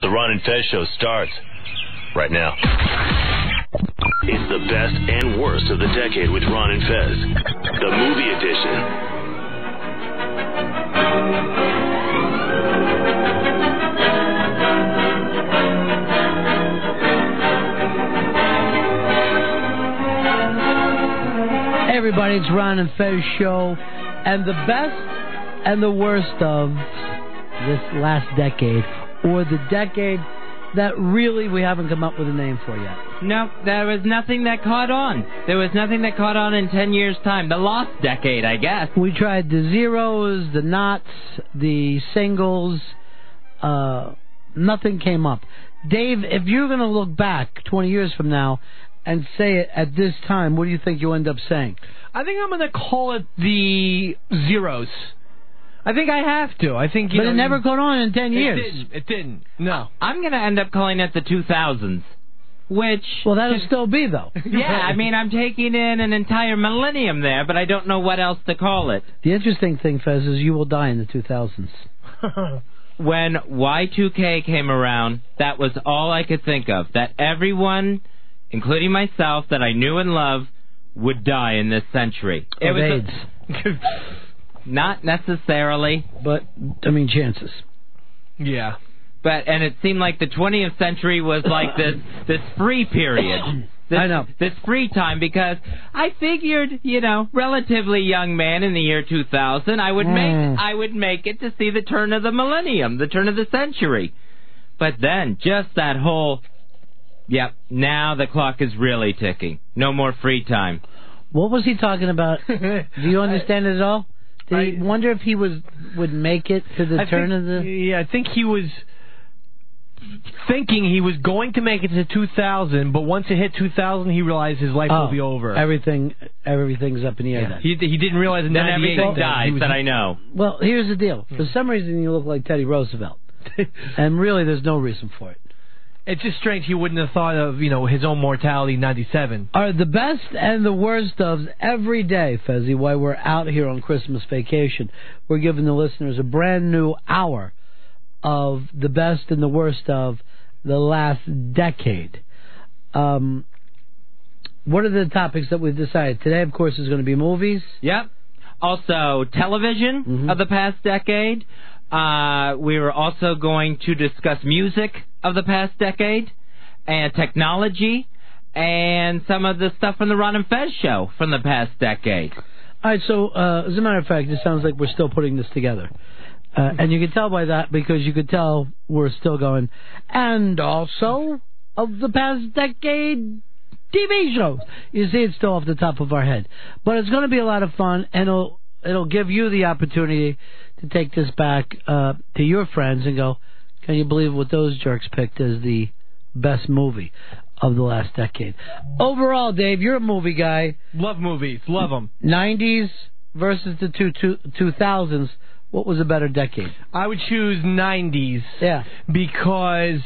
The Ron and Fez show starts right now. It's the best and worst of the decade with Ron and Fez. The movie edition. Hey everybody, it's Ron and Fez show, and the best and the worst of this last decade, or the decade that really we haven't come up with a name for yet. No, there was nothing that caught on. There was nothing that caught on in 10 years' time. The lost decade, I guess. We tried the zeros, the knots, the singles. Nothing came up. Dave, if you're going to look back 20 years from now and say it at this time, what do you think you end up saying? I think I'm going to call it the zeros. I think I have to. I think, but it never caught on in 10 years. It didn't. No. I'm going to end up calling it the 2000s, which... Well, that'll still be, though. Yeah, I mean, I'm taking in an entire millennium there, but I don't know what else to call it. The interesting thing, Fez, is you will die in the 2000s. When Y2K came around, that was all I could think of. That everyone, including myself, that I knew and loved, would die in this century. Of AIDS. Not necessarily. But, I mean, chances. Yeah. And it seemed like the 20th century was like this free period. I know. This free time, because I figured, relatively young man in the year 2000, I would make it to see the turn of the millennium, the turn of the century. But then, just that whole, now the clock is really ticking. No more free time. What was he talking about? Do you understand it at all? Did he wonder if he would make it to the turn of the... Yeah, I think he was thinking he was going to make it to 2000, but once it hit 2000, he realized his life will be over. Everything's up in the air then. He didn't realize in then everything dies that I know. Well, here's the deal. For some reason, you look like Teddy Roosevelt. And really, there's no reason for it. It's just strange he wouldn't have thought of, his own mortality in 97. All right, the best and the worst of every day, Fezzy, while we're out here on Christmas vacation, we're giving the listeners a brand new hour of the best and the worst of the last decade. What are the topics that we've decided? Today, of course, is going to be movies. Yep. Also, television of the past decade. We were also going to discuss music of the past decade, and technology, and some of the stuff from the Ron and Fez show from the past decade. All right, so as a matter of fact, it sounds like we're still putting this together. And you can tell by that, because you could tell we're still going, and also of the past decade TV shows. You see, it's still off the top of our head. But it's going to be a lot of fun, and it'll give you the opportunity to take this back to your friends and go, can you believe what those jerks picked as the best movie of the last decade? Overall, Dave, you're a movie guy. Love movies. Love them. 90s versus the 2000s. What was a better decade? I would choose 90s. Yeah. Because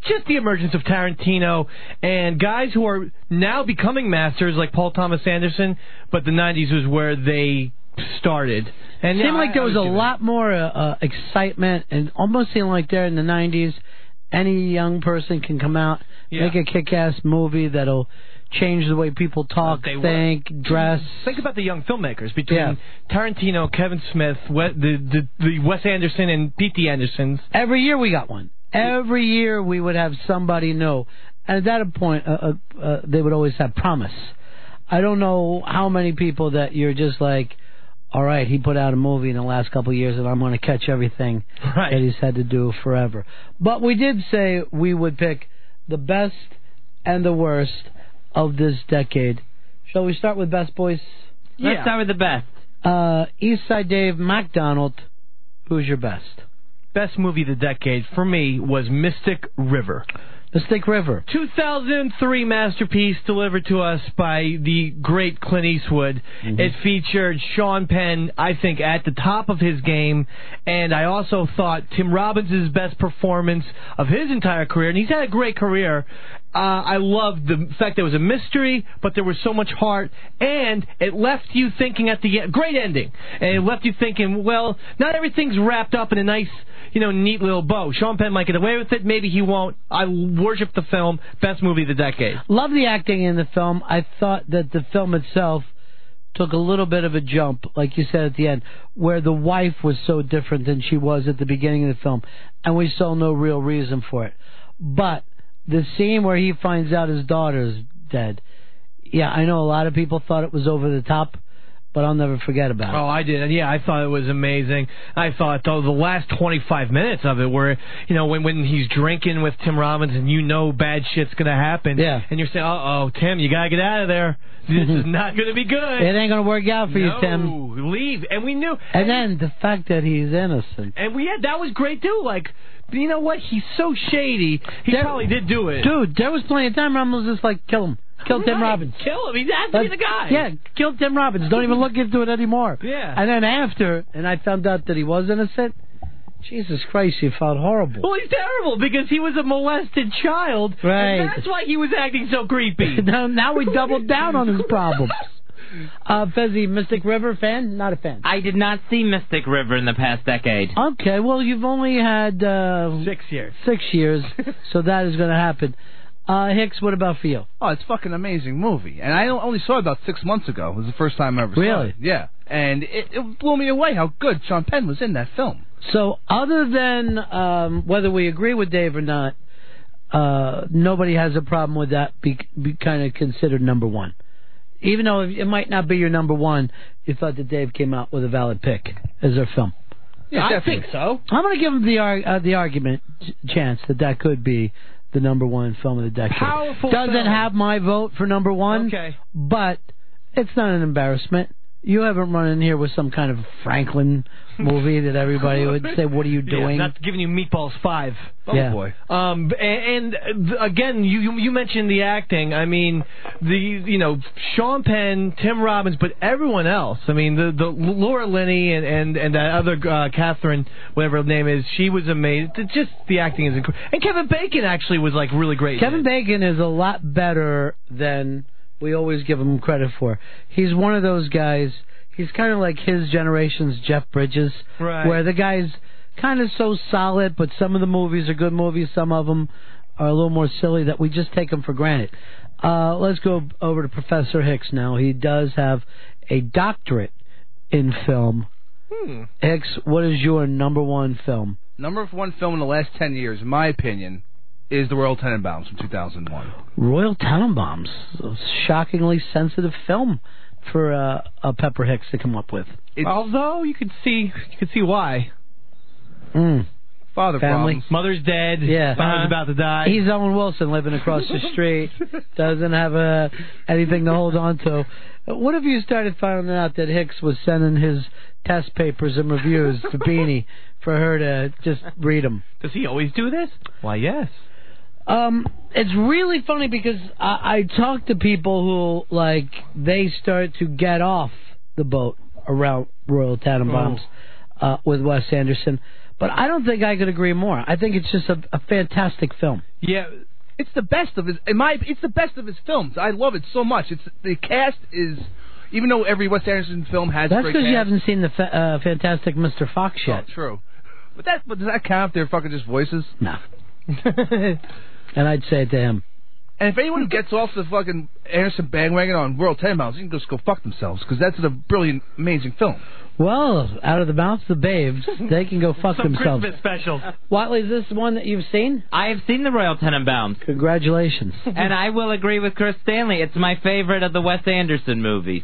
just the emergence of Tarantino and guys who are now becoming masters like Paul Thomas Anderson, but the 90s was where they started. And it seemed like there was a lot more excitement, and almost seemed like there in the 90s, any young person can come out, make a kick-ass movie that'll change the way people talk, think, dress. Think about the young filmmakers between Tarantino, Kevin Smith, the Wes Anderson, and P.T. Andersons. Every year we got one. Every year we would have somebody new. And at that point, they would always have promise. I don't know how many people that you're just like, all right, he put out a movie in the last couple of years, and I'm going to catch everything that he's had to do forever. But we did say we would pick the best and the worst of this decade. Shall we start with best, boys? Yeah. Let's start with the best. Eastside Dave McDonald, who's your best? Best movie of the decade, for me, was Mystic River. Mystic River. 2003 masterpiece delivered to us by the great Clint Eastwood. It featured Sean Penn, I think, at the top of his game, and I also thought Tim Robbins' best performance of his entire career, and he's had a great career. I loved the fact there was a mystery, but there was so much heart, and it left you thinking at the end. Great ending. And it left you thinking, well, not everything's wrapped up in a nice, neat little bow. Sean Penn might get away with it. Maybe he won't. I worship the film. Best movie of the decade. Love the acting in the film. I thought that the film itself took a little bit of a jump, like you said at the end, where the wife was so different than she was at the beginning of the film, and we saw no real reason for it. But the scene where he finds out his daughter's dead, yeah, I know a lot of people thought it was over the top, but I'll never forget about it. Oh, I did. Yeah, I thought it was amazing. I thought, though, the last 25 minutes of it where, when he's drinking with Tim Robbins and bad shit's going to happen. Yeah. And you're saying, uh-oh, Tim, you got to get out of there. This is not going to be good. It ain't going to work out for you, Tim. No, leave. And we knew. And then the fact that he's innocent. And that was great, too. Like, you know what? He's so shady. He probably did do it. Dude, there was plenty of time Robbins was just like, kill him. Kill Tim Robbins. Kill him. He's actually the guy. Yeah, kill Tim Robbins. Don't even look into it anymore. Yeah. And then after, and I found out that he was innocent, Jesus Christ, you felt horrible. Well, he's terrible because he was a molested child. Right. And that's why he was acting so creepy. Now we doubled down on his problems. Fezzi, Mystic River fan? Not a fan. I did not see Mystic River in the past decade. Okay, well, you've only had 6 years. 6 years, so that is going to happen. Hicks, what about for you? Oh, it's a fucking amazing movie. And I only saw it about 6 months ago. It was the first time I ever saw it. Really? Yeah. And it blew me away how good Sean Penn was in that film. So other than whether we agree with Dave or not, nobody has a problem with that be kind of considered number one. Even though it might not be your number one, you thought that Dave came out with a valid pick as their film. Yeah, I think so. I'm going to give him the argument chance that could be the number one film of the decade. Powerful Doesn't film. have my vote for number one, okay, but it's not an embarrassment. You haven't run in here with some kind of Franklin movie that everybody would say, what are you doing? Yeah, not giving you Meatballs 5. Oh, yeah. boy. And again, you mentioned the acting. I mean, Sean Penn, Tim Robbins, but everyone else. I mean, the Laura Linney and that other Catherine, whatever her name is, she was amazing. Just the acting is incredible. And Kevin Bacon actually was like really great. Kevin Bacon is a lot better than we always give him credit for. He's one of those guys. He's kind of like his generation's Jeff Bridges, right, where the guy's kind of so solid, but some of the movies are good movies, some of them are a little more silly that we just take them for granted. Let's go over to Professor Hicks now. He does have a doctorate in film. Hicks, what is your number one film? Number one film in the last 10 years, in my opinion, is The Royal Tenenbaums from 2001. Royal Tenenbaums, a shockingly sensitive film for a Pepper Hicks to come up with. Although you could see why. Father Family. problems. Mother's dead. Yeah. Father's about to die. He's Owen Wilson living across the street. Doesn't have anything to hold on to. What if you started finding out that Hicks was sending his test papers and reviews to Beanie for her to just read them? Does he always do this? Why, yes. It's really funny because I talk to people who, like, they start to get off the boat around Royal Tenenbaums with Wes Anderson. But I don't think I could agree more. I think it's just a fantastic film. Yeah, it's the best of his. It's the best of his films. I love it so much. The cast is, even though every Wes Anderson film has. That's because you haven't seen the Fantastic Mr. Fox yet. Oh, true. But does that count if they're fucking just voices? No. And I'd say it to him. And if anyone who gets off the fucking Anderson bandwagon on Royal Tenenbaums, you can just go fuck themselves, because that's a brilliant, amazing film. Well, out of the mouths of the babes, they can go fuck themselves. Christmas special. Watley, is this one that you've seen? I have seen the Royal Tenenbaums. Congratulations. And I will agree with Chris Stanley. It's my favorite of the Wes Anderson movies.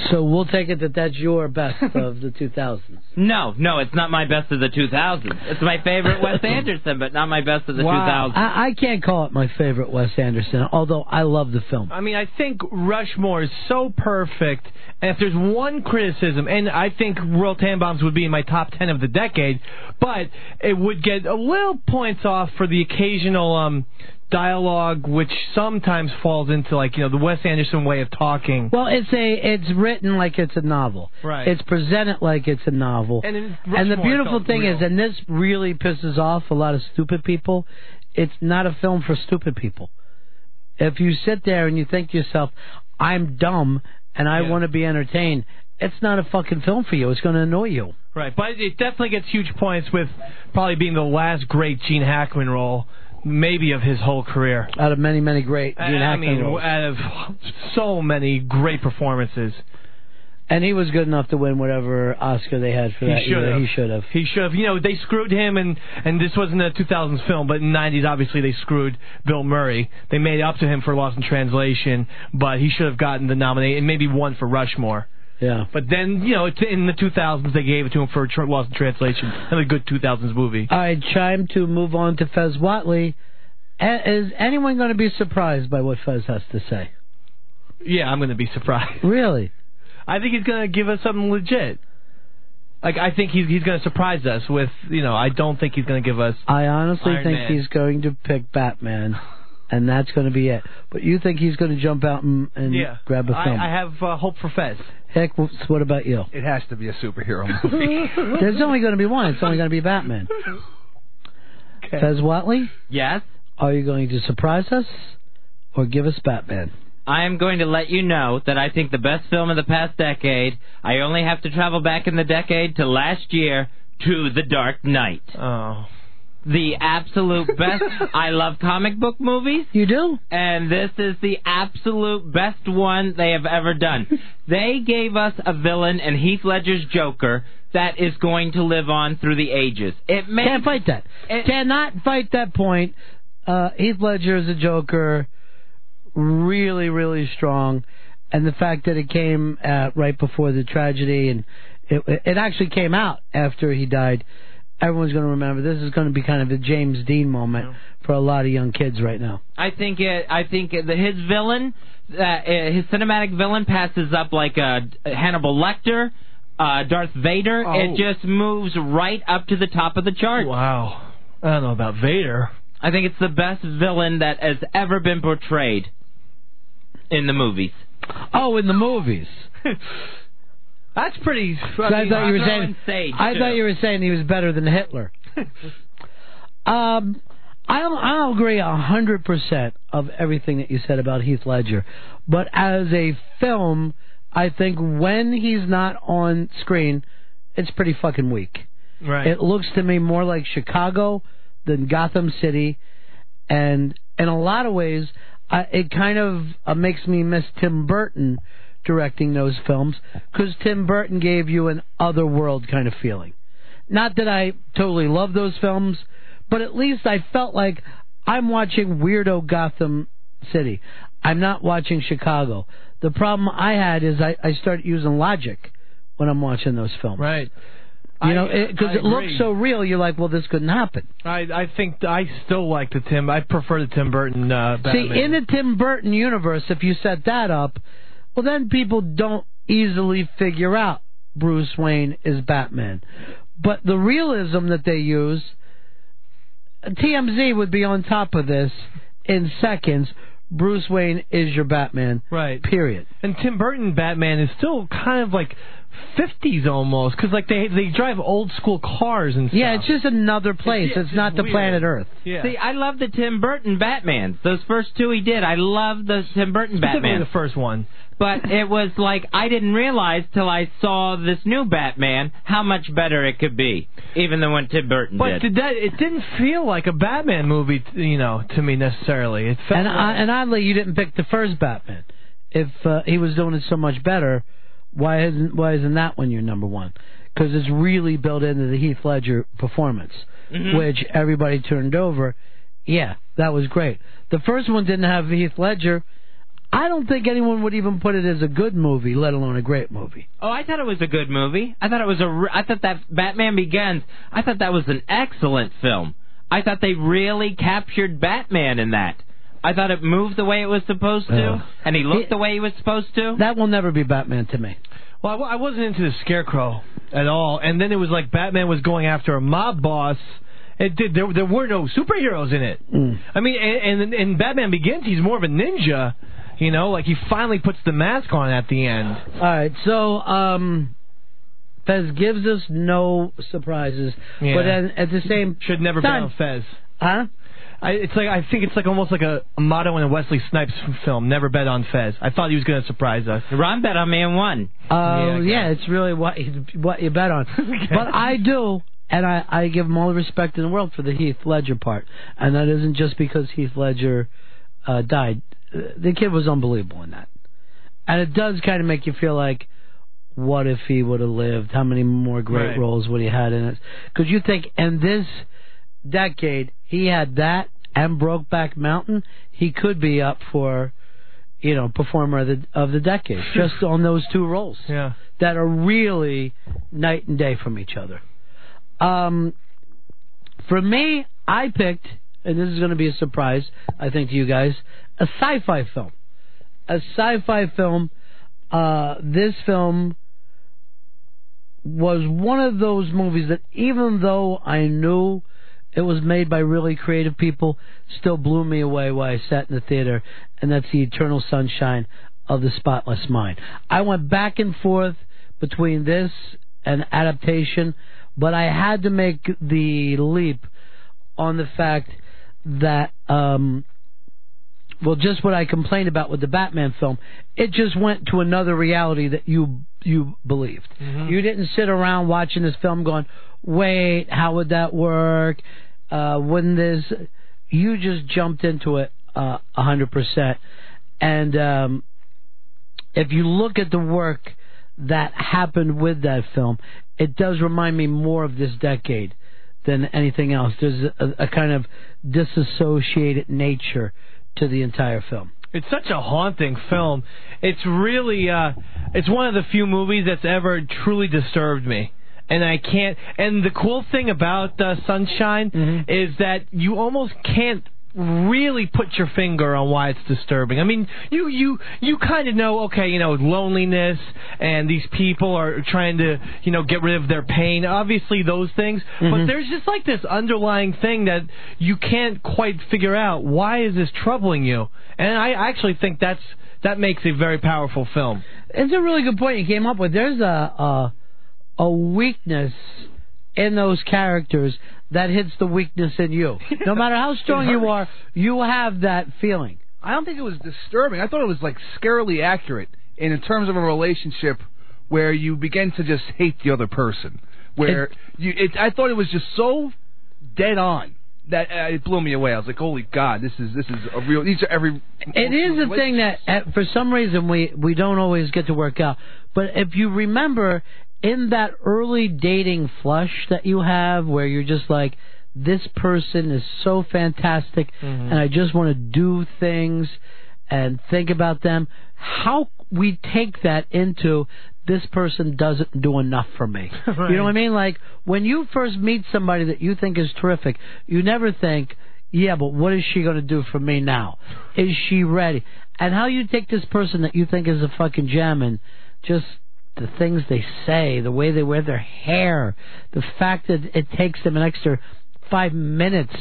So we'll take it that that's your best of the 2000s. No, it's not my best of the 2000s. It's my favorite Wes Anderson, but not my best of the 2000s. I can't call it my favorite Wes Anderson, although I love the film. I mean, I think Rushmore is so perfect, and if there's one criticism, and I think Royal Tenenbaums would be in my top 10 of the decade, but it would get a little points off for the occasional dialogue, which sometimes falls into, like, the Wes Anderson way of talking. Well, it's written like it's a novel. Right. It's presented like it's a novel. And the beautiful thing is, and this really pisses off a lot of stupid people, it's not a film for stupid people. If you sit there and you think to yourself, I'm dumb and I want to be entertained, it's not a fucking film for you. It's going to annoy you. Right, but it definitely gets huge points with probably being the last great Gene Hackman role, maybe of his whole career. Out of many, many great Gene Hackman roles. Out of so many great performances. And he was good enough to win whatever Oscar they had for that year. He should have. He should have. They screwed him, and this wasn't a 2000s film, but in the 90s, obviously, they screwed Bill Murray. They made it up to him for Lost in Translation, but he should have gotten the nomination, and maybe won for Rushmore. Yeah. But then, in the 2000s, they gave it to him for Lost in Translation, another good 2000s movie. All right, time to move on to Fez Whatley. Is anyone going to be surprised by what Fez has to say? Yeah, I'm going to be surprised. Really? I think he's going to give us something legit. Like, I think he's going to surprise us with, I don't think he's going to give us I honestly Iron think Man. He's going to pick Batman, and that's going to be it. But you think he's going to jump out and grab a film? I have hope for Fez. Heck, what about you? It has to be a superhero movie. There's only going to be one. It's only going to be Batman. Okay. Fez Whatley? Yes? Are you going to surprise us or give us Batman? I am going to let you know that I think the best film of the past decade, I only have to travel back in the decade to last year, to The Dark Knight. Oh. The absolute best. I love comic book movies. You do? And this is the absolute best one they have ever done. They gave us a villain in Heath Ledger's Joker that is going to live on through the ages. Can't fight that. Cannot fight that point. Heath Ledger is a Joker, really, really strong. And the fact that it came right before the tragedy, and it actually came out after he died. Everyone's going to remember. This is going to be kind of a James Dean moment for a lot of young kids right now. I think his villain, his cinematic villain, passes up like a Hannibal Lecter, Darth Vader. Oh. It just moves right up to the top of the chart. Wow. I don't know about Vader. I think it's the best villain that has ever been portrayed in the movies. Oh, in the movies. That's pretty. I thought you were saying he was better than Hitler. I'll agree 100% of everything that you said about Heath Ledger, but as a film, I think when he's not on screen, it's pretty fucking weak. Right. It looks to me more like Chicago than Gotham City, and in a lot of ways, it kind of makes me miss Tim Burton directing those films, because Tim Burton gave you an otherworld kind of feeling. Not that I totally love those films, but at least I felt like I'm watching weirdo Gotham City. I'm not watching Chicago. The problem I had is I start using logic when I'm watching those films. Right. Because it looks so real, you're like, well, this couldn't happen. I think I still like I prefer the Tim Burton Batman. See, in the Tim Burton universe, if you set that up, well, then people don't easily figure out Bruce Wayne is Batman. But the realism that they use, TMZ would be on top of this in seconds. Bruce Wayne is your Batman. Right. Period. And Tim Burton Batman is still kind of like 50s almost, because like they drive old school cars and stuff. Yeah, it's just another place. It's not the planet Earth. Yeah. See, I love the Tim Burton Batmans. Those first two he did. I love the Tim Burton Batman. The first one. But it was like I didn't realize till I saw this new Batman how much better it could be, even than what Tim Burton did. But it didn't feel like a Batman movie, to me necessarily. It felt and oddly, you didn't pick the first Batman. If he was doing it so much better, why isn't that one your number one? Because it's really built into the Heath Ledger performance, which everybody turned over. Yeah, that was great. The first one didn't have Heath Ledger. I don't think anyone would even put it as a good movie, let alone a great movie. Oh, I thought it was a good movie. I thought that Batman Begins, I thought that was an excellent film. I thought they really captured Batman in that. I thought it moved the way it was supposed to, and he looked the way he was supposed to. That will never be Batman to me. Well, I wasn't into the Scarecrow at all, and then it was like Batman was going after a mob boss. There were no superheroes in it. I mean, and in Batman Begins, he's more of a ninja. You know, like he finally puts the mask on at the end. All right, so Fez gives us no surprises, but then at the same should never bet on Fez. Huh? I think it's like almost like a motto in a Wesley Snipes film. Never bet on Fez. I thought he was going to surprise us. Ron bet on me and won. Yeah, it's really what you bet on. But I do, and I give him all the respect in the world for the Heath Ledger part, and that isn't just because Heath Ledger died. The kid was unbelievable in that, and it does kind of make you feel like, what if he would have lived? How many more great roles would he had in it? Because you think in this decade he had that and Brokeback Mountain, he could be up for, performer of the decade just on those two roles. Yeah, that are really night and day from each other. For me, I picked, and this is going to be a surprise, I think, to you guys, a sci-fi film. A sci-fi film. This film was one of those movies that, even though I knew it was made by really creative people, still blew me away while I sat in the theater, and that's The Eternal Sunshine of the Spotless Mind. I went back and forth between this and adaptation, but I had to make the leap on the fact that, just what I complained about with the Batman film, it just went to another reality that you believed. You didn't sit around watching this film going, wait, how would that work? Wouldn't this... You just jumped into it 100%. And if you look at the work that happened with that film, it does remind me more of this decade than anything else. There's a kind of disassociated nature to the entire film. It's such a haunting film. It's really, it's one of the few movies that's ever truly disturbed me. And I can't, and the cool thing about Sunshine is that you almost can't really put your finger on why it's disturbing. I mean, you kind of know, okay, loneliness, and these people are trying to, get rid of their pain. Obviously, those things. But there's just like this underlying thing that you can't quite figure out. Why is this troubling you? And I actually think that makes a very powerful film. It's a really good point you came up with. There's a weakness in those characters that hits the weakness in you. No matter how strong you are, you have that feeling. I don't think it was disturbing. I thought it was like scarily accurate in terms of a relationship where you begin to just hate the other person. I thought it was just so dead on that it blew me away. I was like, holy God, this is a real. These are every. It is a thing that for some reason we don't always get to work out. But if you remember, in that early dating flush that you have, where you're just like, this person is so fantastic, and I just want to do things and think about them, how we take that into, this person doesn't do enough for me. Right. You know what I mean? Like, when you first meet somebody that you think is terrific, you never think, yeah, but what is she going to do for me now? Is she ready? And how you take this person that you think is a fucking gem, and just the things they say, the way they wear their hair, the fact that it takes them an extra 5 minutes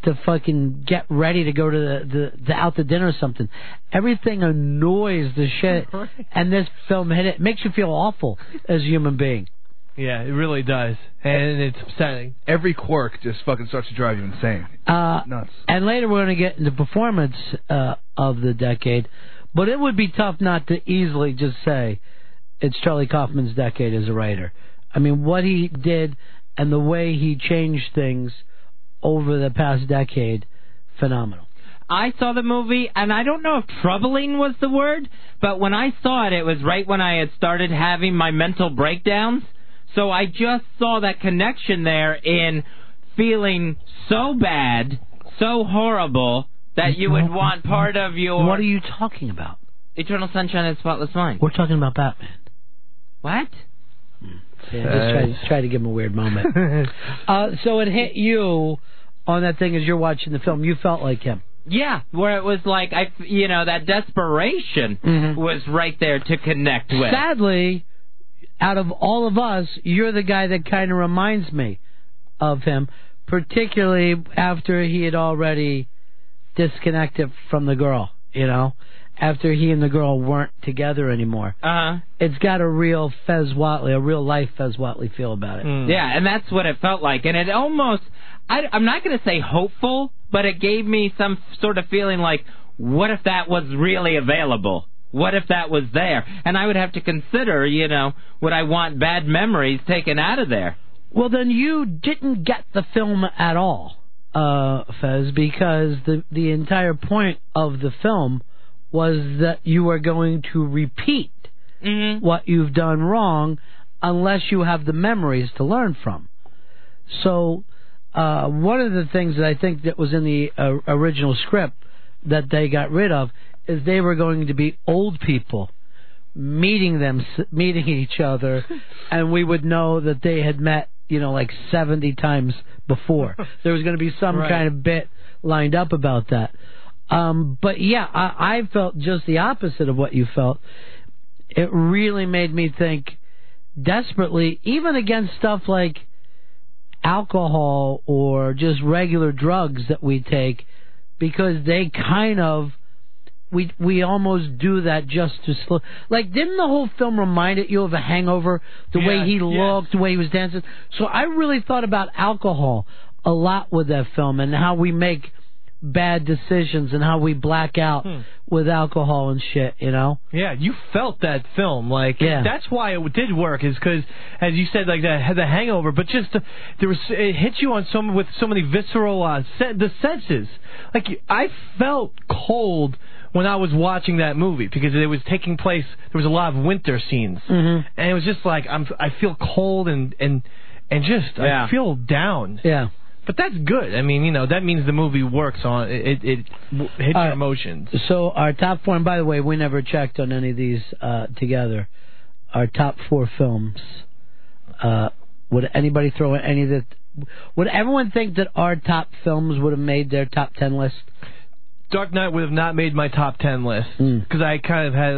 to fucking get ready to go to the out to dinner or something. Everything annoys the shit, and this film hit it. It makes you feel awful as a human being. Yeah, it really does, and it's upsetting. Every quirk just fucking starts to drive you insane. Nuts. And later we're going to get into performance of the decade, but it would be tough not to easily just say it's Charlie Kaufman's decade as a writer. I mean, what he did and the way he changed things over the past decade, phenomenal. I saw the movie, and I don't know if troubling was the word, but when I saw it, it was right when I had started having my mental breakdowns. So I just saw that connection there in feeling so bad, so horrible, that you would want part of your... What are you talking about? Eternal Sunshine of the Spotless Mind. We're talking about Batman. What? Just try to give him a weird moment. So it hit you on that thing as you're watching the film. You felt like him. Yeah, where it was like, that desperation was right there to connect with. Sadly, out of all of us, you're the guy that kind of reminds me of him, particularly after he had already disconnected from the girl, after he and the girl weren't together anymore. It's got a real Fez Whatley, a real life Fez Whatley feel about it. Yeah, and that's what it felt like. And it almost, I'm not going to say hopeful, but it gave me some sort of feeling like, what if that was really available? What if that was there? And I would have to consider, would I want bad memories taken out of there? Well, then you didn't get the film at all, Fez, because the entire point of the film was that you are going to repeat what you've done wrong unless you have the memories to learn from. So one of the things that I think that was in the original script that they got rid of is they were going to be old people meeting each other, and we would know that they had met, like 70 times before. There was going to be some kind of bit lined up about that. But yeah, I felt just the opposite of what you felt. It really made me think desperately, even against stuff like alcohol or just regular drugs that we take, because they kind of, we almost do that just to slow. Like, didn't the whole film remind you of A Hangover? The way he looked, the way he was dancing. So I really thought about alcohol a lot with that film and how we make bad decisions and how we black out with alcohol and shit, Yeah, you felt that film. That's why it did work, is because, as you said, had the hangover, but just it hit you on with so many visceral the senses. I felt cold when I was watching that movie because it was taking place. There was a lot of winter scenes, and it was just like I feel cold and just I feel down. Yeah. But that's good. I mean, that means the movie works on it. It hits your emotions. So our top 4, and by the way, we never checked on any of these together. Our top 4 films. Would anybody throw in any of that? Would everyone think that our top films would have made their top 10 list? Dark Knight would have not made my top 10 list because I kind of had.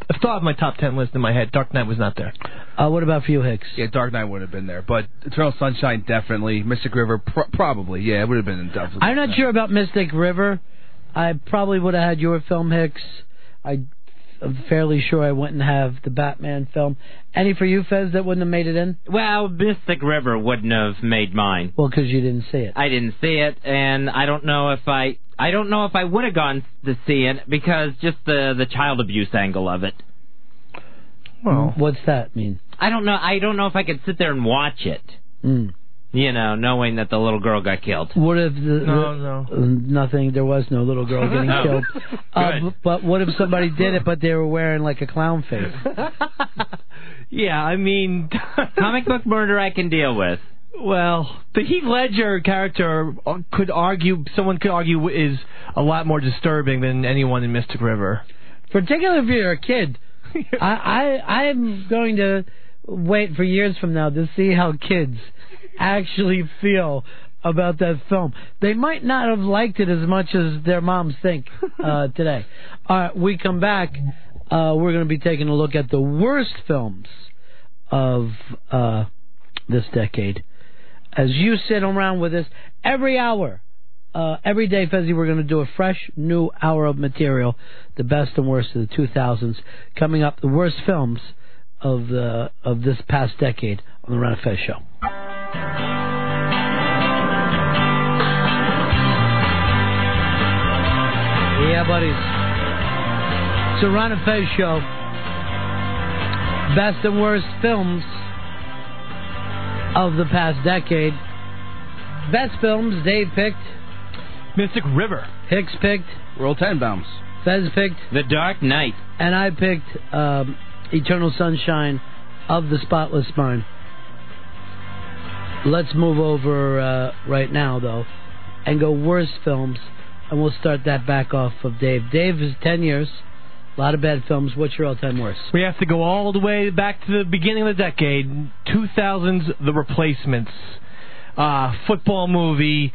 I thought of my top 10 list in my head. Dark Knight was not there. What about for you, Hicks? Yeah, Dark Knight would have been there, but Eternal Sunshine definitely. Mystic River probably. Yeah, it would have been definitely. I'm not sure about Mystic River. I probably would have had your film, Hicks. I'm fairly sure I wouldn't have the Batman film. Any for you, Fez, that wouldn't have made it in? Well, Mystic River wouldn't have made mine. Well, because you didn't see it. I didn't see it, and I don't know if I would have gone to see it because just the child abuse angle of it. Well, what's that mean? I don't know. I don't know if I could sit there and watch it. Knowing that the little girl got killed. What if nothing? There was no little girl getting killed. But what if somebody did it, but they were wearing like a clown face? Yeah, I mean, comic book murder I can deal with. Well, the Heath Ledger character someone could argue is a lot more disturbing than anyone in Mystic River. Particularly if you're a kid. I'm going to wait for years from now to see how kids actually feel about that film. They might not have liked it as much as their moms think today. All right, we come back. We're going to be taking a look at the worst films of this decade. As you sit around with us every hour, every day, Fezzi, we're going to do a fresh new hour of material, the best and worst of the 2000s. Coming up, the worst films of this past decade on the Ron and Fez Show. Yeah, buddies. It's the Ron and Fez Show. Best and worst films of the past decade. Best films, Dave picked Mystic River. Hicks picked Royal Tenenbaums. Fez picked The Dark Knight. And I picked Eternal Sunshine of the Spotless Mind. Let's move over right now, though, and go worst films and we'll start that back off of Dave. Dave is 10 years. A lot of bad films. What's your all-time worst? We have to go all the way back to the beginning of the decade, 2000's The Replacements. Football movie,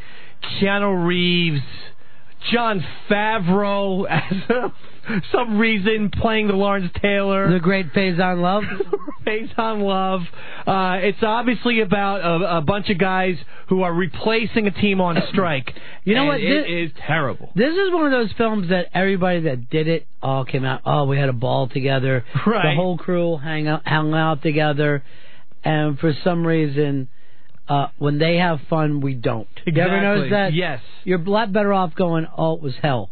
Keanu Reeves, Jon Favreau, as some reason, playing the Lawrence Taylor. The great Faison Love. Faison Love. It's obviously about a bunch of guys who are replacing a team on strike. You know what? It is terrible. This is one of those films that everybody that did it all came out, we had a ball together. Right. The whole crew hung out together. And for some reason, when they have fun, we don't. Exactly. You ever notice that? Yes. You're a lot better off going, it was hell.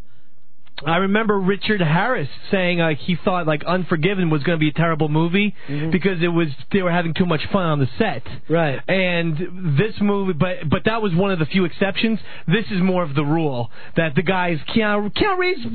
I remember Richard Harris saying he thought Unforgiven was going to be a terrible movie because they were having too much fun on the set. Right. And this movie, but that was one of the few exceptions. This is more of the rule that the guys Keanu Reeves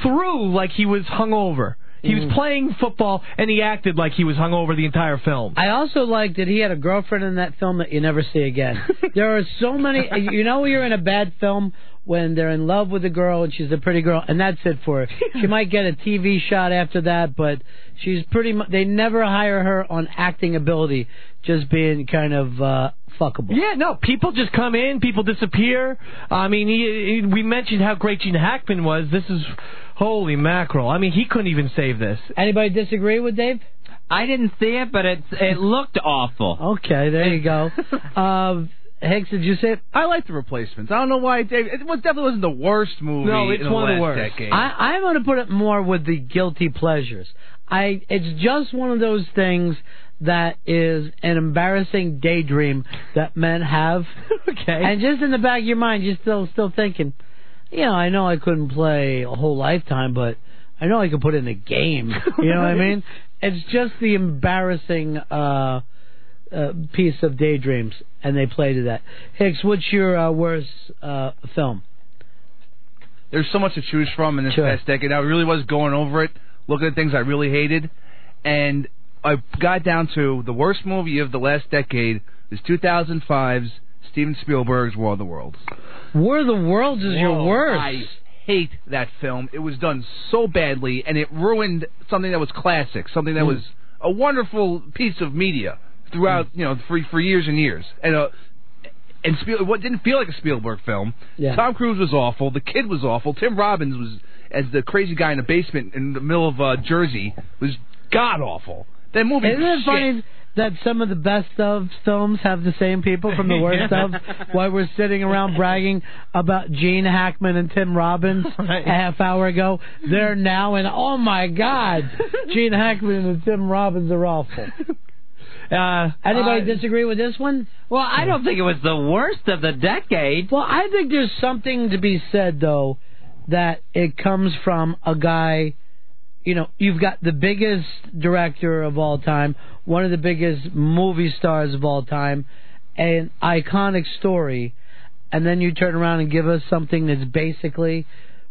threw like he was hungover. He was playing football, and he acted like he was hungover the entire film. I also liked that he had a girlfriend in that film that you never see again. There are so many... You know you're in a bad film when they're in love with a girl and she's a pretty girl, and that's it for her. She might get a TV shot after that, but she's pretty much... They never hire her on acting ability, just being kind of fuckable. Yeah, no, people just come in, people disappear. I mean, we mentioned how great Gene Hackman was. This is... Holy mackerel. I mean, he couldn't even save this. Anybody disagree with Dave? I didn't see it, but it looked awful. Okay, there you go. Hicks, did you see it? I like The Replacements. I don't know why, Dave. It definitely wasn't the worst movie in one of the last worst. decade. I'm going to put it more with the guilty pleasures. It's just one of those things that is an embarrassing daydream that men have. Okay. And just in the back of your mind, you're still thinking, I know I couldn't play a whole lifetime, but I know I could put in a game. You know what I mean? It's just the embarrassing piece of daydreams, and they play to that. Hicks, what's your worst film? There's so much to choose from in this past decade. I really was going over it, looking at things I really hated, and I got down to the worst movie of the last decade is 2005's Steven Spielberg's War of the Worlds. War of the Worlds is your worst. I hate that film. It was done so badly, and it ruined something that was classic, something that was a wonderful piece of media throughout, for years and years. And what didn't feel like a Spielberg film. Yeah. Tom Cruise was awful. The kid was awful. Tim Robbins was, as the crazy guy in the basement in the middle of Jersey, was god awful. That movie. Isn't it funny that some of the best of films have the same people from the worst of? Why we're sitting around bragging about Gene Hackman and Tim Robbins a half hour ago. They're now in, oh my God, Gene Hackman and Tim Robbins are awful. Anybody disagree with this one? Well, I don't think it was the worst of the decade. Well, I think there's something to be said, though, that it comes from a guy... you've got the biggest director of all time, one of the biggest movie stars of all time, an iconic story, and then you turn around and give us something that's basically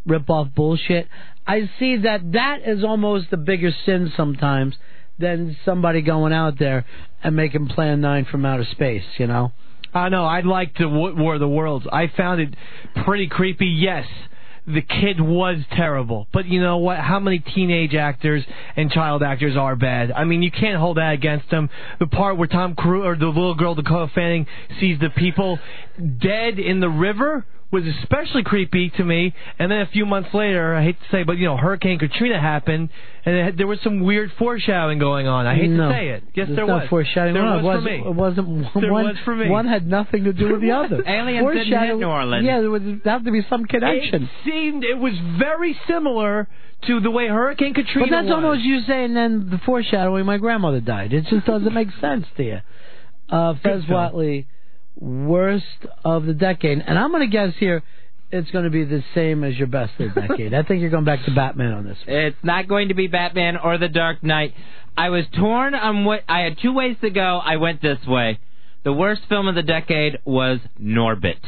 rip-off bullshit. I see that is almost the bigger sin sometimes than somebody going out there and making Plan 9 from outer space, I know. I liked the War of the Worlds. I found it pretty creepy, yes. The kid was terrible. But you know what? How many teenage actors and child actors are bad? I mean, you can't hold that against them. The part where Tom Cruise, or the little girl, Dakota Fanning, sees the people dead in the river was especially creepy to me. And then a few months later, I hate to say, but Hurricane Katrina happened, and there was some weird foreshadowing going on. I hate to say it. Yes, there was. Foreshadowing. There was for me. It wasn't. There was for me. One had nothing to do with the other. Aliens didn't hit New Orleans. Yeah, there would have to be some connection. It was very similar to the way Hurricane Katrina was. But that's almost you saying then the foreshadowing, my grandmother died. It just doesn't make sense to you. Fez Whatley, worst of the decade. And I'm going to guess here it's going to be the same as your best of the decade. I think you're going back to Batman on this one. It's not going to be Batman or The Dark Knight. I was torn on what... I had two ways to go. I went this way. The worst film of the decade was Norbit.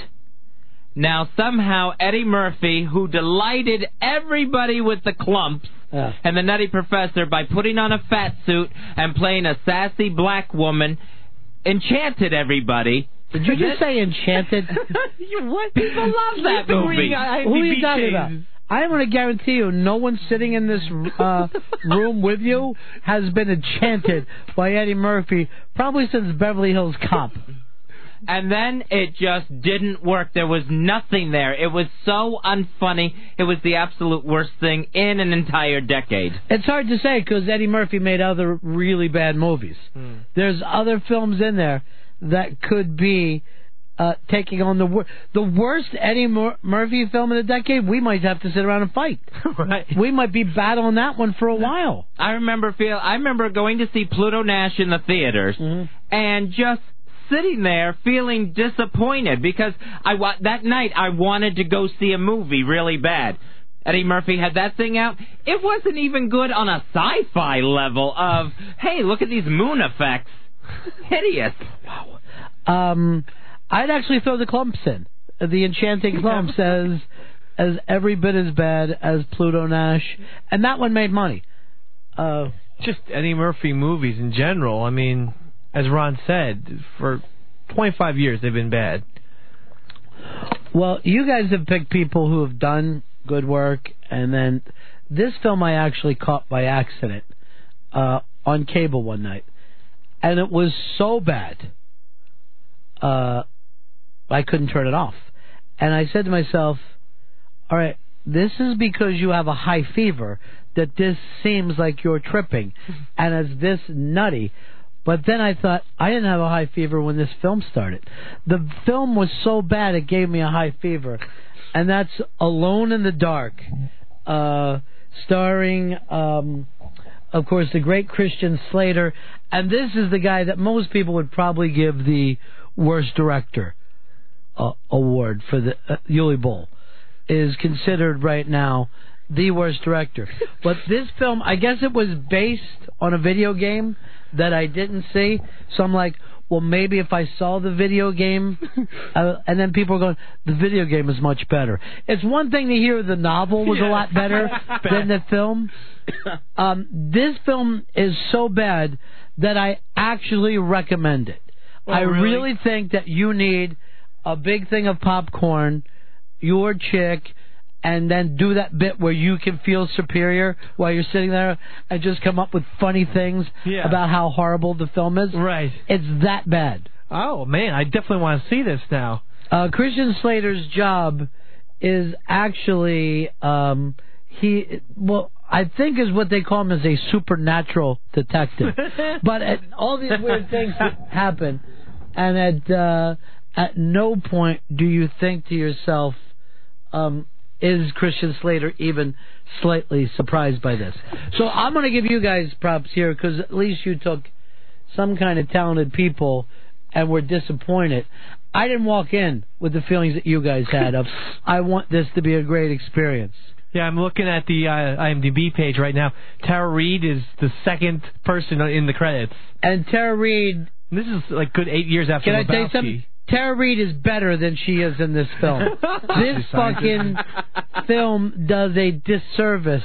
Now, somehow, Eddie Murphy, who delighted everybody with the clumps and the Nutty Professor by putting on a fat suit and playing a sassy black woman, enchanted everybody. Did you just say Enchanted? What? People love that movie. Who are you talking about? I'm going to guarantee you no one sitting in this room with you has been enchanted by Eddie Murphy probably since Beverly Hills Cop. And then it just didn't work. There was nothing there. It was so unfunny. It was the absolute worst thing in an entire decade. It's hard to say because Eddie Murphy made other really bad movies. There's other films in there that could be taking on the worst Eddie Murphy film in the decade. We might have to sit around and fight. Right. We might be battling that one for a while. I remember going to see Pluto Nash in the theaters and just sitting there feeling disappointed because that night I wanted to go see a movie really bad. Eddie Murphy had that thing out. It wasn't even good on a sci-fi level of, hey, look at these moon effects. Hideous. Wow. I'd actually throw the clumps in. The Enchanting Clumps as every bit as bad as Pluto Nash. And that one made money. Just Eddie Murphy movies in general. I mean, as Ron said, for 25 years they've been bad. Well, you guys have picked people who have done good work. And then this film I actually caught by accident on cable one night. And it was so bad. I couldn't turn it off. And I said to myself, all right, this is because you have a high fever that this seems like you're tripping and it's this nutty. But then I thought, I didn't have a high fever when this film started. The film was so bad it gave me a high fever. And that's Alone in the Dark, starring, of course, the great Christian Slater. And this is the guy that most people would probably give the worst director award for the Yuli Bowl, is considered right now the worst director. But this film, I guess it was based on a video game that I didn't see. So I'm like, well, maybe if I saw the video game, and then people are going, the video game is much better. It's one thing to hear the novel was a lot better than the film. This film is so bad that I actually recommend it. Oh, I really think that you need a big thing of popcorn, your chick, and then do that bit where you can feel superior while you're sitting there and just come up with funny things about how horrible the film is. Right. It's that bad. Oh, man, I definitely want to see this now. Christian Slater's job is actually, I think is what they call him as a supernatural detective. But all these weird things happen, and at no point do you think to yourself, is Christian Slater even slightly surprised by this? So I'm going to give you guys props here because at least you took some kind of talented people and were disappointed. I didn't walk in with the feelings that you guys had of, I want this to be a great experience. Yeah, I'm looking at the IMDb page right now. Tara Reid is the second person in the credits. And Tara Reid... This is like good 8 years after Lebowski. Can I tell you something? Tara Reid is better than she is in this film. This fucking film does a disservice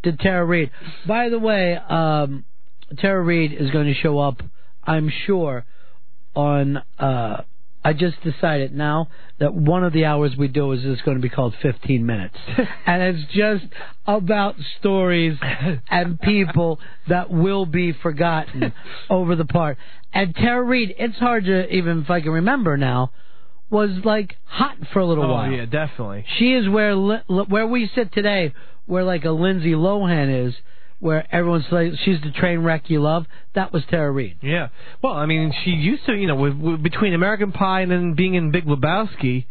to Tara Reid. By the way, Tara Reid is going to show up, I'm sure, on... I just decided now that one of the hours we do is just going to be called 15 Minutes. And it's just about stories and people that will be forgotten over the part. And Tara Reid, it's hard to even, if I can remember now, was like hot for a little while. Oh, yeah, definitely. She is where we sit today, where like a Lindsay Lohan is, where everyone's like, she's the train wreck you love. That was Tara Reid. Yeah. Well, I mean, she used to, with between American Pie and then being in Big Lebowski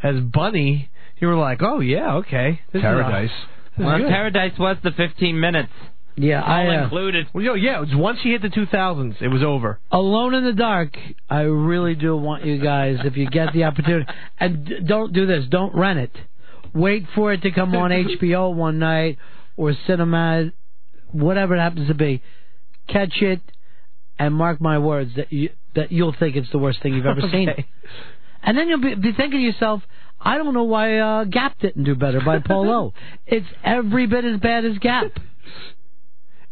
as Bunny, you were like, oh, yeah, okay. Paradise. Paradise was the 15 minutes. Yeah, all included. Well, yeah, it was once she hit the 2000s, it was over. Alone in the Dark, I really do want you guys, if you get the opportunity, and don't do this, don't rent it. Wait for it to come on HBO one night or Cinema, whatever it happens to be. Catch it, and mark my words that you'll think it's the worst thing you've ever seen. And then you'll be thinking to yourself, I don't know why Gap didn't do better by Polo. It's every bit as bad as Gap.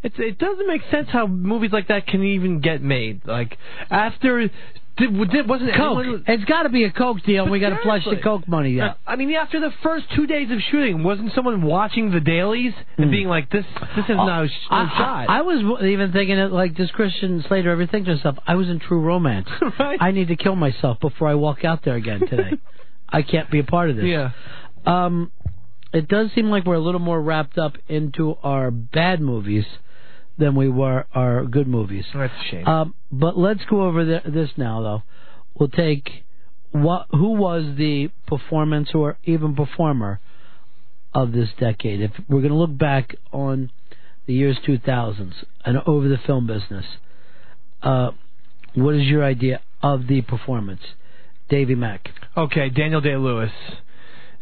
It doesn't make sense how movies like that can even get made. Like, after wasn't Coke. anyone... It's got to be a Coke deal, and we got to flush the Coke money out. I mean, after the first 2 days of shooting, wasn't someone watching the dailies and being like, this is no shot? I was even thinking, like, does Christian Slater ever think to himself, I was in True Romance. Right? I need to kill myself before I walk out there again today. I can't be a part of this. Yeah. It does seem like we're a little more wrapped up into our bad movies than we were our good movies. That's a shame. But let's go over this now, though. We'll take who was the performance or even performer of this decade. If we're going to look back on the years 2000s and over the film business, what is your idea of the performance? Davey Mack. Okay, Daniel Day-Lewis.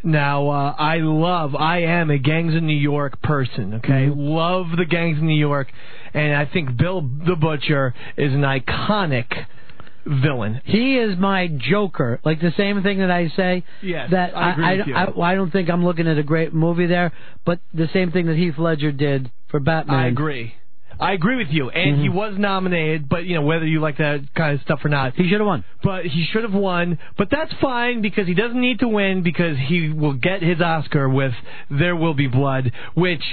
Now, I am a Gangs of New York person, okay? Love the Gangs of New York, and I think Bill the Butcher is an iconic villain. He is my Joker. Like the same thing that I say. Yes, that I agree with you. I don't think I'm looking at a great movie there, but the same thing that Heath Ledger did for Batman. I agree with you, and he was nominated, but, you know, whether you like that kind of stuff or not. He should have won. But he should have won, but that's fine because he doesn't need to win because he will get his Oscar with There Will Be Blood, which,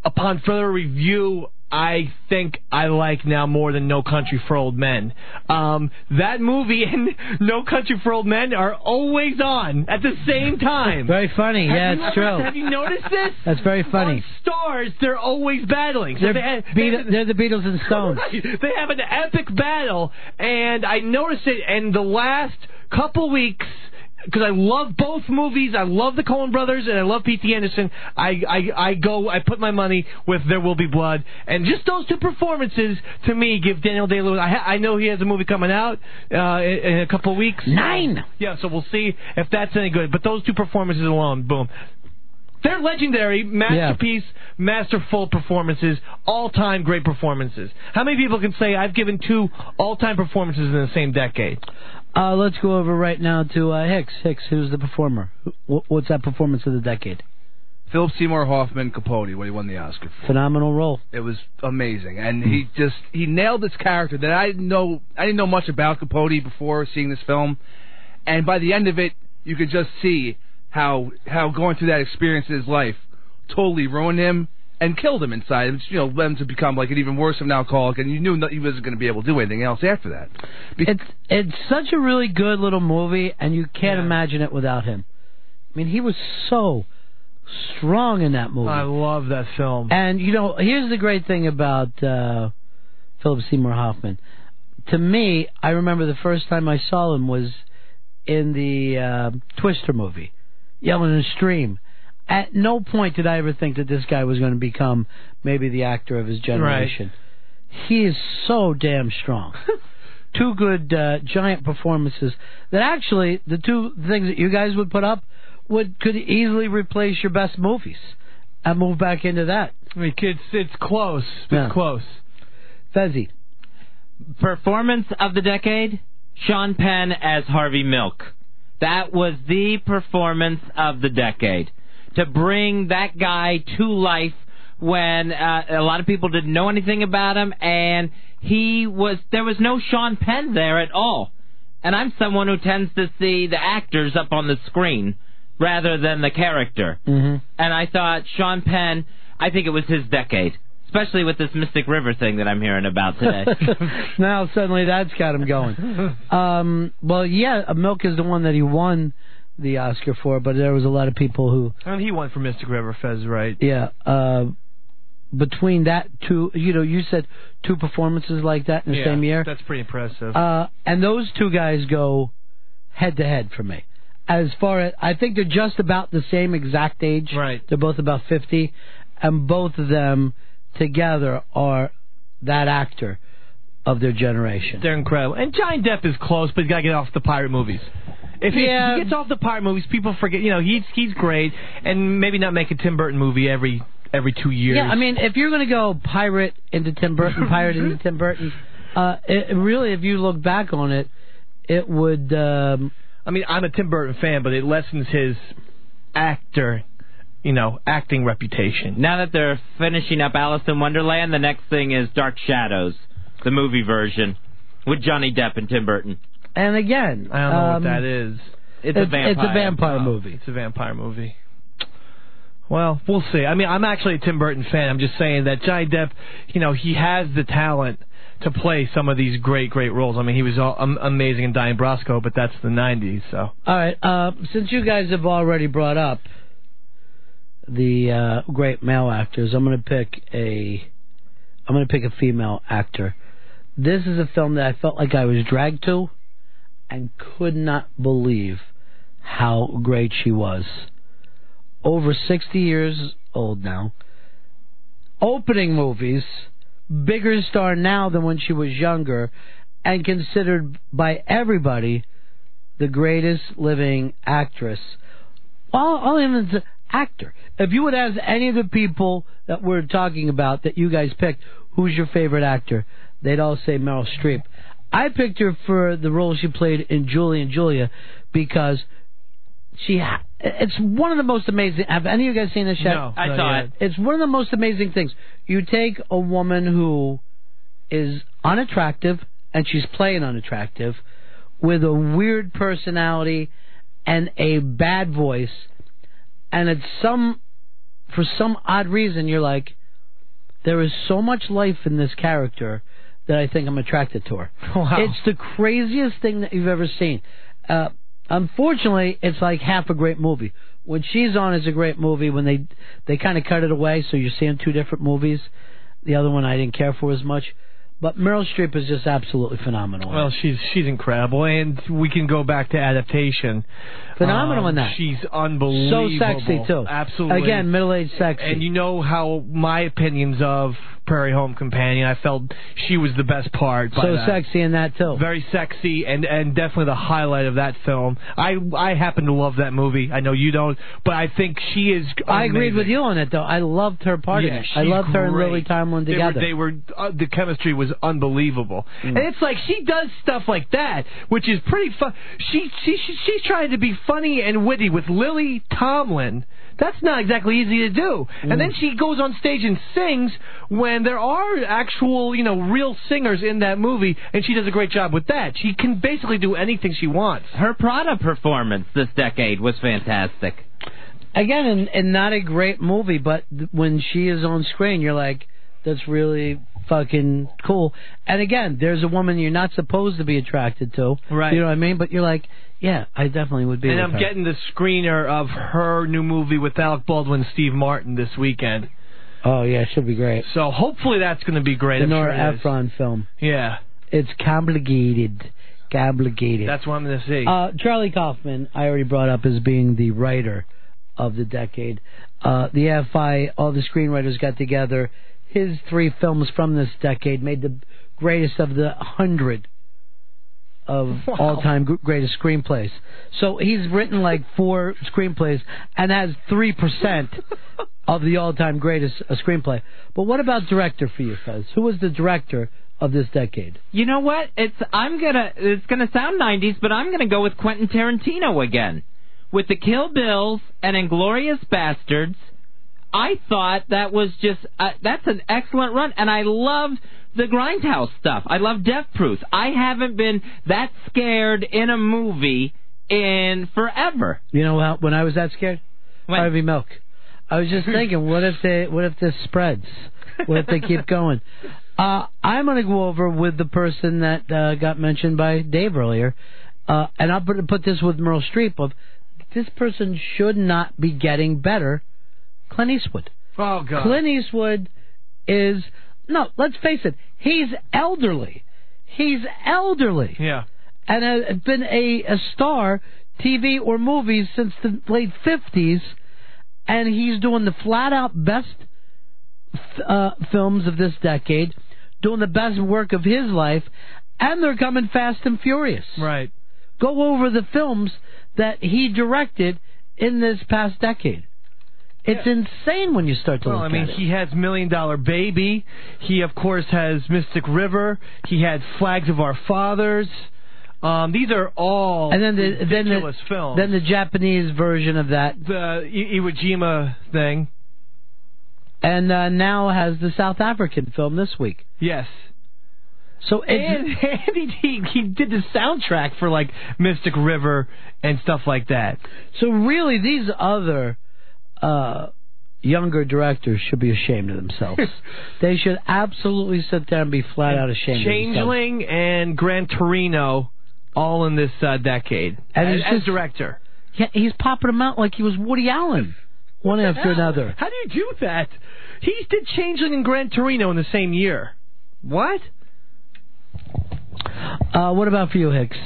upon further review, I think I like now more than No Country for Old Men. That movie and No Country for Old Men are always on at the same time. Very funny. Yeah, it's true. Have you noticed this? That's very funny. On Stars, they're always battling. So they're the Beatles and Stones. Right. They have an epic battle, and I noticed it in the last couple weeks. Because I love both movies, I love the Coen Brothers, and I love P.T. Anderson. I put my money with There Will Be Blood, and just those two performances to me give Daniel Day-Lewis. I know he has a movie coming out in a couple of weeks. 9. Yeah, so we'll see if that's any good. But those two performances alone, boom. They're legendary, masterpiece, masterful performances, all-time great performances. How many people can say I've given 2 all-time performances in the same decade? Let's go over right now to Hicks. Hicks, who's the performer? What's that performance of the decade? Philip Seymour Hoffman, Capote, what he won the Oscar for. Phenomenal role. It was amazing, and he nailed this character that I didn't know much about Capote before seeing this film, and by the end of it, you could just see how going through that experience in his life totally ruined him and killed him inside. Led him to become like an even worse of an alcoholic, and you knew he wasn't going to be able to do anything else after that. It's such a really good little movie, and you can't imagine it without him. I mean, he was so strong in that movie. I love that film. And, here's the great thing about Philip Seymour Hoffman. To me, I remember the first time I saw him was in the Twister movie, Yelling in a Stream. At no point did I ever think that this guy was going to become maybe the actor of his generation. Right. He is so damn strong. 2 good giant performances that actually, the 2 things that you guys would put up could easily replace your best movies. And move back into that. I mean, it's close. It's close. Fezzi. Performance of the decade? Sean Penn as Harvey Milk. That was the performance of the decade. To bring that guy to life when a lot of people didn't know anything about him, and there was no Sean Penn there at all. And I'm someone who tends to see the actors up on the screen rather than the character. Mm-hmm. And I thought Sean Penn, I think it was his decade, especially with this Mystic River thing that I'm hearing about today. Now suddenly that's got him going. Milk is the one that he won the Oscar for, but there was a lot of people who... And he won for Mystic River, Fez, right? Yeah. Between that 2, you said 2 performances like that in the same year. That's pretty impressive. And those 2 guys go head-to-head for me. As far as... I think they're just about the same exact age. Right. They're both about 50, and both of them together are that actor of their generation. They're incredible. And Johnny Depp is close, but he's got to get off the pirate movies. If he gets off the pirate movies, people forget. He's great, and maybe not make a Tim Burton movie every 2 years. Yeah, I mean, if you're going to go pirate into Tim Burton, really, if you look back on it, it would... I mean, I'm a Tim Burton fan, but it lessens his acting reputation. Now that they're finishing up Alice in Wonderland, the next thing is Dark Shadows, the movie version, with Johnny Depp and Tim Burton. And again, I don't know what that is. It's a vampire. It's a vampire movie. It's a vampire movie. Well, we'll see. I mean, I'm actually a Tim Burton fan. I'm just saying that Johnny Depp, he has the talent to play some of these great roles. I mean, he was amazing in Donnie Brasco, but that's the 90s, so. All right, since you guys have already brought up the great male actors, I'm going to pick a female actor. This is a film that I felt like I was dragged to and could not believe how great she was. Over 60 years old now. Opening movies, bigger star now than when she was younger, and considered by everybody the greatest living actress. Well, I'll even say actor. If you would ask any of the people that we're talking about that you guys picked, who's your favorite actor, they'd all say Meryl Streep. I picked her for the role she played in Julie and Julia because it's one of the most amazing. Have any of you guys seen this yet? No, I saw it. It's one of the most amazing things. You take a woman who is unattractive, and she's playing unattractive, with a weird personality and a bad voice, and for some odd reason, you're like, there is so much life in this character that I think I'm attracted to her. Wow. It's the craziest thing that you've ever seen. Unfortunately, it's like half a great movie. When she's on, it's a great movie. When they kind of cut it away, so you're seeing two different movies. The other one I didn't care for as much. But Meryl Streep is just absolutely phenomenal. Well, she's incredible, and we can go back to Adaptation. Phenomenal in that. She's unbelievable. So sexy, too. Absolutely. Again, middle-aged sexy. And you know how my opinions of Prairie Home Companion, I felt she was the best part. So sexy in that, too. Very sexy, and definitely the highlight of that film. I happen to love that movie. I know you don't, but I think she is amazing. I agreed with you on it, though. I loved her part in it. I loved her and Lily Tomlin together. The chemistry was unbelievable. And it's like she does stuff like that, which is pretty fun. She's trying to be funny and witty with Lily Tomlin. That's not exactly easy to do. And then she goes on stage and sings when there are actual, real singers in that movie, and she does a great job with that. She can basically do anything she wants. Her Prada performance this decade was fantastic. Again, and not a great movie, but when she is on screen, you're like, that's really fucking cool. And again, there's a woman you're not supposed to be attracted to. Right. You know what I mean? But you're like, yeah, I definitely would be. And with I'm her. getting the screener of her new movie with Alec Baldwin and Steve Martin this weekend. Oh, yeah, it should be great. So hopefully that's going to be great. The Nora Ephron film. Yeah. It's complicated. That's what I'm going to see. Charlie Kaufman, I already brought up as being the writer of the decade. The AFI, all the screenwriters got together. His 3 films from this decade made the greatest of the 100 of all-time greatest screenplays. So he's written like 4 screenplays and has 3% of the all-time greatest screenplay. But what about director for you, Fez? Who was the director of this decade? You know what? It's gonna sound 90s, but I'm gonna go with Quentin Tarantino again. With the Kill Bills and Inglourious Bastards, I thought that was just that's an excellent run, and I loved the Grindhouse stuff. I love Death Proof. I haven't been that scared in a movie in forever. You know how, when I was that scared? Harvey Milk. I was just thinking, what if this spreads? What if they keep going? I'm going to go over with the person that got mentioned by Dave earlier, and I'm going to put this with Meryl Streep. Of this person should not be getting better. Clint Eastwood. Oh, God. Clint Eastwood is... No, let's face it. He's elderly. Yeah. And has been a star, TV or movies, since the late 50s. And he's doing the flat-out best films of this decade, doing the best work of his life, and they're coming fast and furious. Right. Go over the films that he directed in this past decade. It's insane when you start to look at it. Well, I mean, he has $1 Million Baby. He, of course, has Mystic River. He had Flags of Our Fathers. These are all ridiculous films. Then the Japanese version of that. The Iwo Jima thing. And now has the South African film this week. Yes. So and he did the soundtrack for like Mystic River and stuff like that. So really, these other younger directors should be ashamed of themselves. They should absolutely sit there and be flat out ashamed of themselves. Changeling and Gran Torino, all in this decade, and as director. Yeah, he's popping them out like he was Woody Allen, one after another. How do you do that? He did Changeling and Gran Torino in the same year. What? What about for you, Hicks?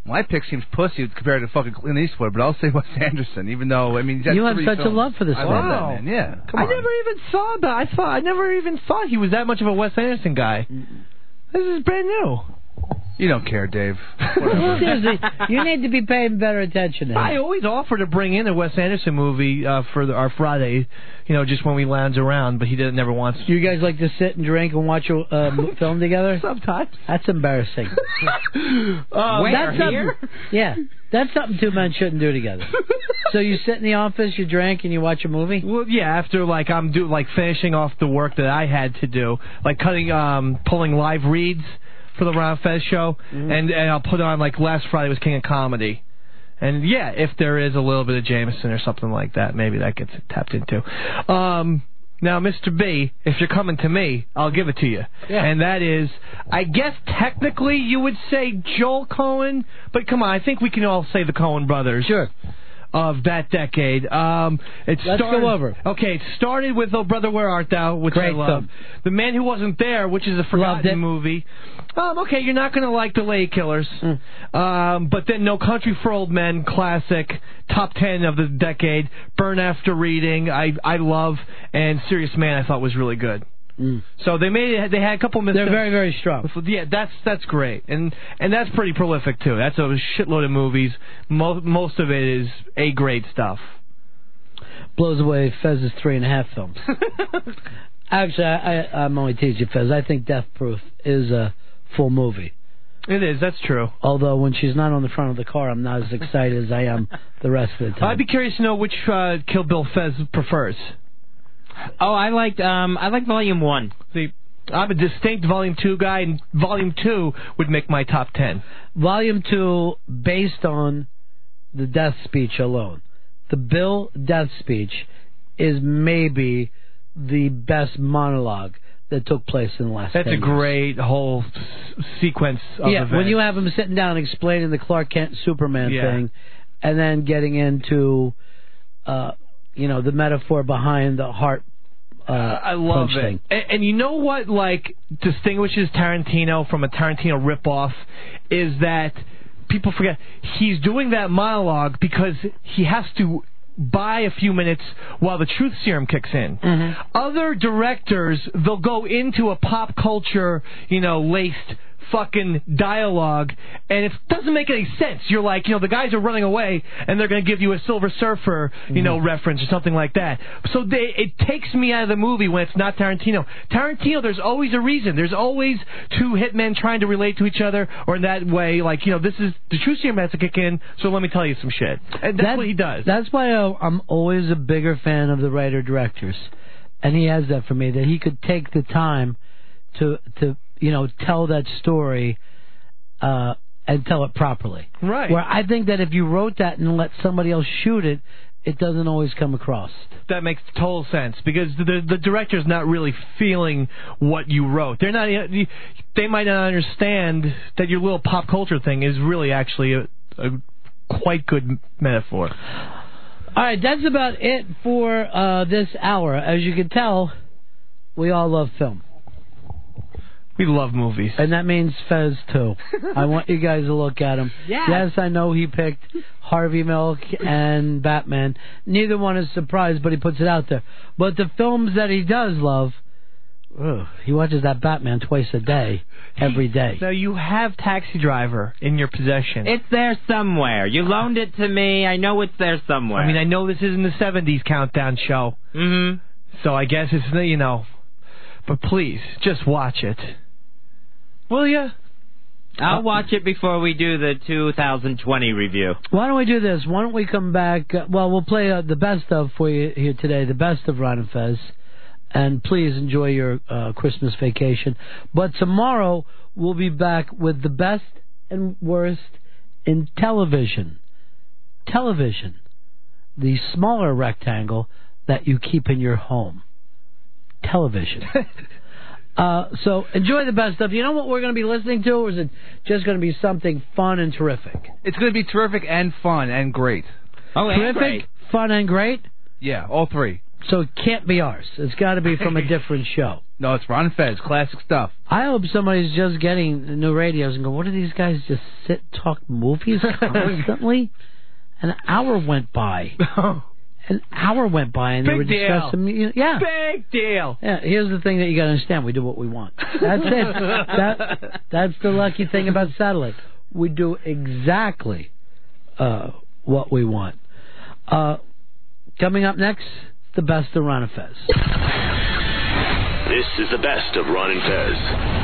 My pick seems pussy compared to fucking Clint Eastwood, but I'll say Wes Anderson, even though, I mean... You have such a love for this man. I love that, man, yeah. Come on. I never even thought he was that much of a Wes Anderson guy. This is brand new. You don't care, Dave. Seriously, you need to be paying better attention to him. I always offer to bring in a Wes Anderson movie for our Friday, just when we lounge around, but he never wants to. You guys like to sit and drink and watch a film together? Sometimes. That's embarrassing. Where, here? Yeah, that's something two men shouldn't do together. So you sit in the office, you drink, and you watch a movie? Well, yeah, after I'm finishing off the work that I had to do, like pulling live reads for the Ron Fez show, and I'll put on, like last Friday was King of Comedy. And yeah, if there is a little bit of Jameson or something like that, maybe that gets tapped into. Now, Mr. B, if you're coming to me, I'll give it to you. Yeah. And that is, I guess technically you would say Joel Coen, but come on, I think we can all say the Coen brothers. Sure. Of that decade. Let's go over. Okay, it started with Oh Brother, Where Art Thou, which Great I love. film. The Man Who Wasn't There, which is a forgotten movie. Okay, you're not going to like The Lady Killers. But then No Country for Old Men, classic, top 10 of the decade. Burn After Reading, I love, and Serious Man I thought was really good. So they had a couple missteps. They're very, very strong. Yeah, that's great, and that's pretty prolific too. That's a shitload of movies. Most of it is A-grade stuff. Blows away Fez's 3.5 films. Actually, I'm only teasing Fez. I think Death Proof is a full movie. It is. That's true. Although when she's not on the front of the car, I'm not as excited as I am the rest of the time. I'd be curious to know which Kill Bill Fez prefers. Oh, I like Volume 1. See, I'm a distinct Volume 2 guy, and Volume 2 would make my top 10. Volume 2, based on the death speech alone. The Bill death speech is maybe the best monologue that took place in the last 10 years. That's a great whole sequence of events. When you have him sitting down explaining the Clark Kent Superman thing, and then getting into... the metaphor behind the heart I love punch it. thing. And you know what, distinguishes Tarantino from a Tarantino ripoff is that people forget he's doing that monologue because he has to buy a few minutes while the truth serum kicks in. Other directors, they'll go into a pop culture, laced fucking dialogue, and it doesn't make any sense. You're like, the guys are running away, and they're going to give you a Silver Surfer, reference or something like that. So it takes me out of the movie when it's not Tarantino. Tarantino, there's always a reason. There's always two hitmen trying to relate to each other, or in that way, this is the truth serum has to kick in, so let me tell you some shit. And that's what he does. That's why I'm always a bigger fan of the writer-directors. And he has that for me, that he could take the time to tell that story and tell it properly. Right. Where I think that if you wrote that and let somebody else shoot it, it doesn't always come across. That makes total sense, because the director's not really feeling what you wrote. They might not understand that your little pop culture thing is really actually a quite good metaphor. All right, that's about it for this hour. As you can tell, we all love film. We love movies. And that means Fez, too. I want you guys to look at him. Yeah. Yes, I know he picked Harvey Milk and Batman. Neither one is surprised, but he puts it out there. But the films that he does love, he watches that Batman twice a day, every day. So you have Taxi Driver in your possession. It's there somewhere. You loaned it to me. I know it's there somewhere. I mean, I know this isn't the 70s countdown show. So I guess it's, But please, just watch it. Will ya? I'll watch it before we do the 2020 review. Why don't we do this? Why don't we come back? We'll play the best of for you here today, the best of Ron and Fez. And please enjoy your Christmas vacation. But tomorrow we'll be back with the best and worst in television. Television. The smaller rectangle that you keep in your home. Television. So enjoy the best stuff. You know what we're going to be listening to, or is it just going to be something fun and terrific? It's going to be terrific and fun and great. Oh, and terrific, great. fun, and great? Yeah, all three. So it can't be ours. It's got to be from a different show. No, it's Ron and Fez, classic stuff. I hope somebody's just getting new radios and go, what do these guys just sit talk movies constantly? An hour went by. An hour went by and they were discussing. Yeah. Big deal. Yeah. Here's the thing that you got to understand: we do what we want. That's it. That's the lucky thing about satellite. We do exactly what we want. Coming up next, the best of Ron and Fez. This is the best of Ron and Fez.